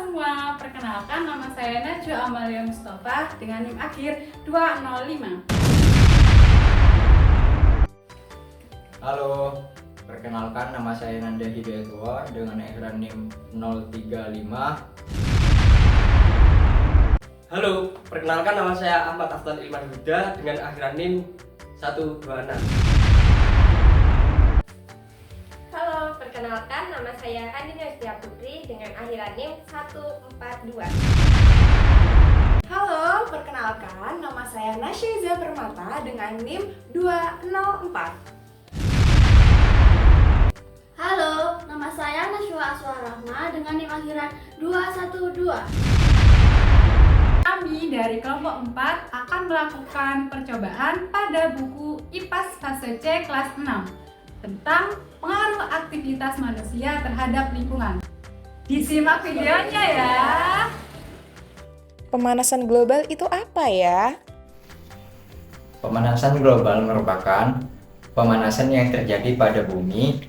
semua, perkenalkan nama saya Najwa Amalia Mustafa dengan NIM akhir 205. Halo, perkenalkan nama saya Nanda Hidayatullah dengan akhiran NIM 035. Halo, perkenalkan nama saya Ahmad Aftan Ilman Huda dengan akhiran NIM 126. Halo, perkenalkan nama saya Andina Setia Putri dengan akhiran NIM 142. Halo, perkenalkan nama saya Nasyiza Permata dengan NIM 204. Halo, nama saya Nashwa Aswar Rahma dengan NIM akhiran 212. Kami dari kelompok 4 akan melakukan percobaan pada buku IPAS fase C kelas 6 tentang pengaruh aktivitas manusia terhadap lingkungan. Disimak videonya ya. Pemanasan global itu apa ya? Pemanasan global merupakan pemanasan yang terjadi pada bumi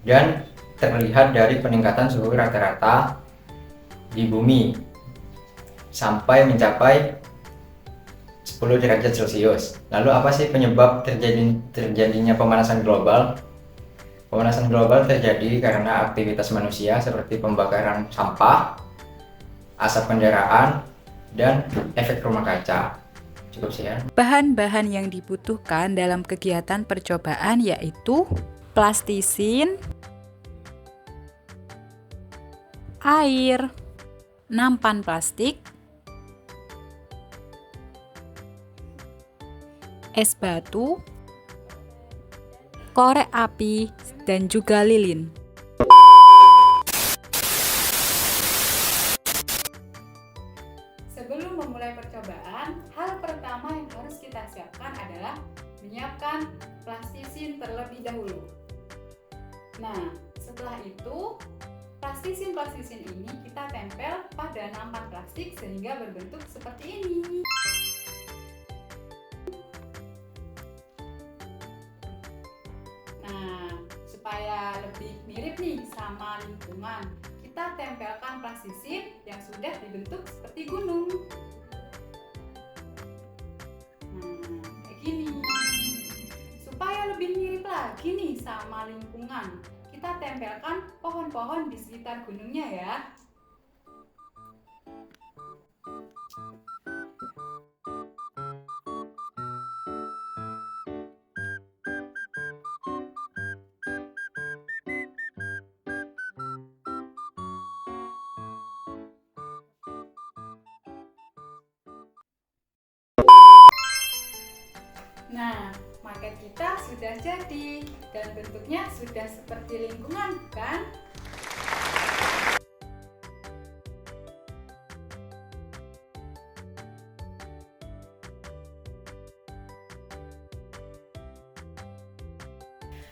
dan terlihat dari peningkatan suhu rata-rata di bumi sampai mencapai 10 derajat Celcius. Lalu apa sih penyebab terjadinya pemanasan global? Pemanasan global terjadi karena aktivitas manusia seperti pembakaran sampah, asap kendaraan, dan efek rumah kaca. Cukup sekian. Bahan-bahan yang dibutuhkan dalam kegiatan percobaan yaitu plastisin, air, nampan plastik, es batu, korek api, dan juga lilin. Sebelum memulai percobaan, hal pertama yang harus kita siapkan adalah menyiapkan plastisin terlebih dahulu. Nah, setelah itu, plastisin ini kita tempel pada nampan plastik sehingga berbentuk seperti ini. Nah, supaya lebih mirip nih sama lingkungan, kita tempelkan plastisin yang sudah dibentuk seperti gunung. Nah, kayak gini. Supaya lebih mirip lagi nih sama lingkungan, kita tempelkan pohon-pohon di sekitar gunungnya ya. Nah, maket kita sudah jadi dan bentuknya sudah seperti lingkungan, kan?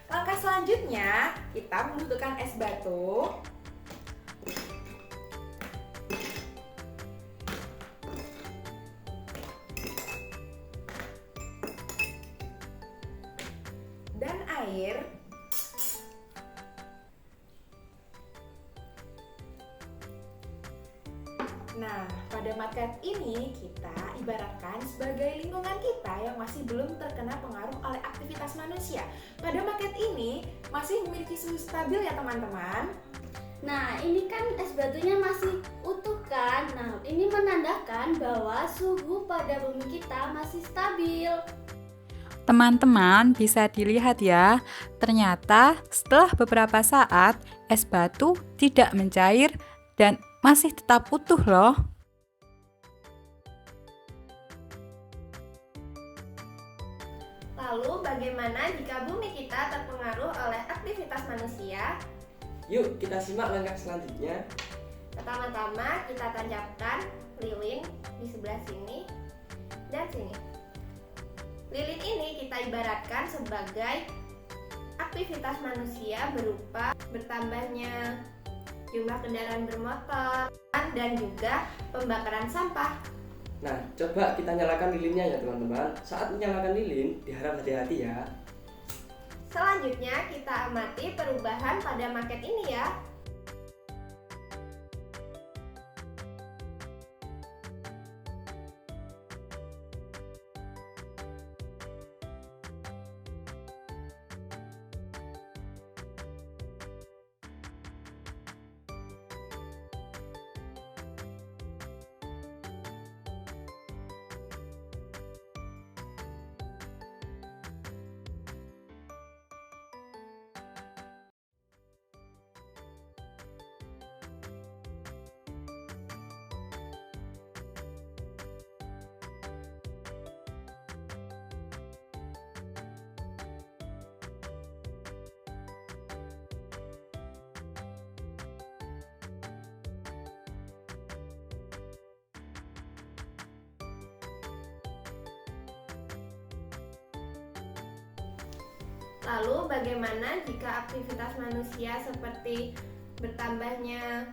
Langkah selanjutnya, kita membutuhkan es batu, dan air. Nah, pada maket ini kita ibaratkan sebagai lingkungan kita yang masih belum terkena pengaruh oleh aktivitas manusia. Pada maket ini masih memiliki suhu stabil ya teman-teman. Nah, ini kan es batunya masih utuh kan? Nah, ini menandakan bahwa suhu pada bumi kita masih stabil. Teman-teman bisa dilihat ya, ternyata setelah beberapa saat es batu tidak mencair dan masih tetap utuh loh. Lalu bagaimana jika bumi kita terpengaruh oleh aktivitas manusia? Yuk kita simak langkah selanjutnya. Pertama-tama kita tancapkan lilin di sebelah sini dan sini. Lilin ini kita ibaratkan sebagai aktivitas manusia berupa bertambahnya jumlah kendaraan bermotor dan juga pembakaran sampah. Nah, coba kita nyalakan lilinnya ya teman-teman. Saat menyalakan lilin, diharap hati-hati ya. Selanjutnya kita amati perubahan pada maket ini ya. Lalu bagaimana jika aktivitas manusia seperti bertambahnya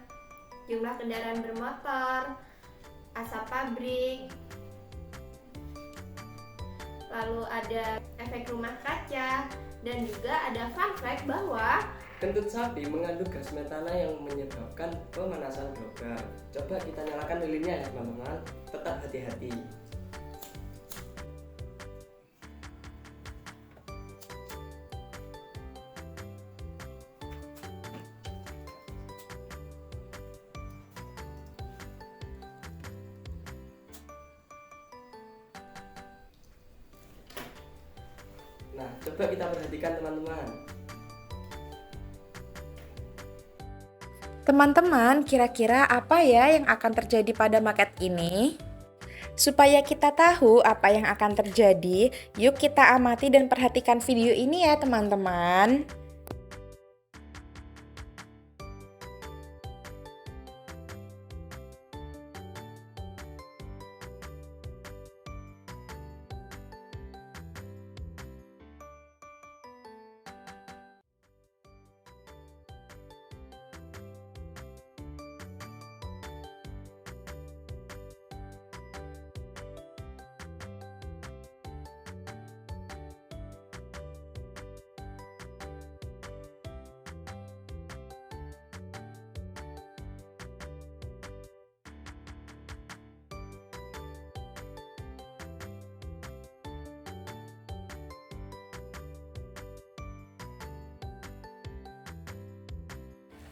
jumlah kendaraan bermotor, asap pabrik, lalu ada efek rumah kaca, dan juga ada fun fact bahwa Kentut sapi mengandung gas metana yang menyebabkan pemanasan global. Coba kita nyalakan lilinnya ya teman-teman, tetap hati-hati. Nah, coba kita perhatikan teman-teman. Teman-teman, kira-kira apa ya yang akan terjadi pada market ini? Supaya kita tahu apa yang akan terjadi, yuk kita amati dan perhatikan video ini ya teman-teman.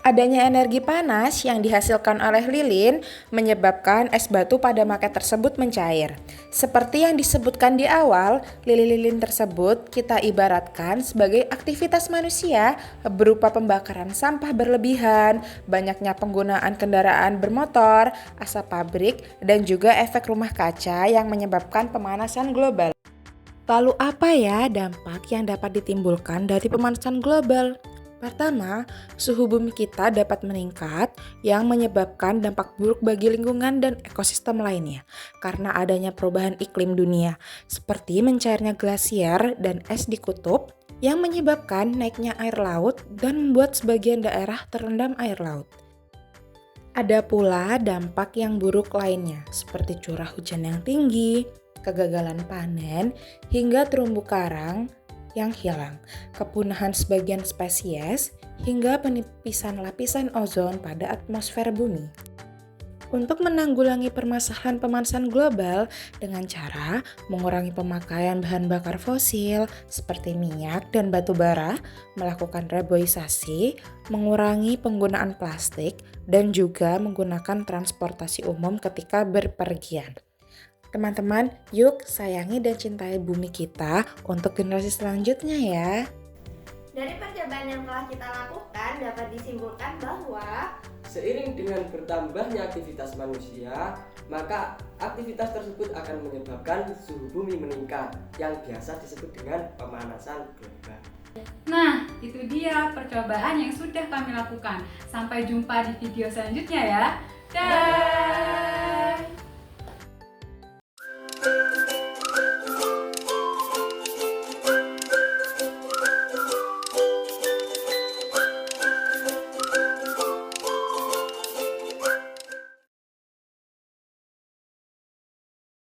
Adanya energi panas yang dihasilkan oleh lilin menyebabkan es batu pada market tersebut mencair. Seperti yang disebutkan di awal, lilin-lilin tersebut kita ibaratkan sebagai aktivitas manusia berupa pembakaran sampah berlebihan, banyaknya penggunaan kendaraan bermotor, asap pabrik, dan juga efek rumah kaca yang menyebabkan pemanasan global. Lalu apa ya dampak yang dapat ditimbulkan dari pemanasan global? Pertama, suhu bumi kita dapat meningkat yang menyebabkan dampak buruk bagi lingkungan dan ekosistem lainnya karena adanya perubahan iklim dunia seperti mencairnya glasier dan es di kutub yang menyebabkan naiknya air laut dan membuat sebagian daerah terendam air laut. Ada pula dampak yang buruk lainnya seperti curah hujan yang tinggi, kegagalan panen, hingga terumbu karang yang hilang, kepunahan sebagian spesies, hingga penipisan lapisan ozon pada atmosfer bumi. Untuk menanggulangi permasalahan pemanasan global dengan cara mengurangi pemakaian bahan bakar fosil seperti minyak dan batu bara, melakukan reboisasi, mengurangi penggunaan plastik, dan juga menggunakan transportasi umum ketika berpergian. Teman-teman, yuk sayangi dan cintai bumi kita untuk generasi selanjutnya ya. dari percobaan yang telah kita lakukan dapat disimpulkan bahwa Seiring dengan bertambahnya aktivitas manusia, maka aktivitas tersebut akan menyebabkan suhu bumi meningkat yang biasa disebut dengan pemanasan global. Nah, itu dia percobaan yang sudah kami lakukan. Sampai jumpa di video selanjutnya ya. Dah.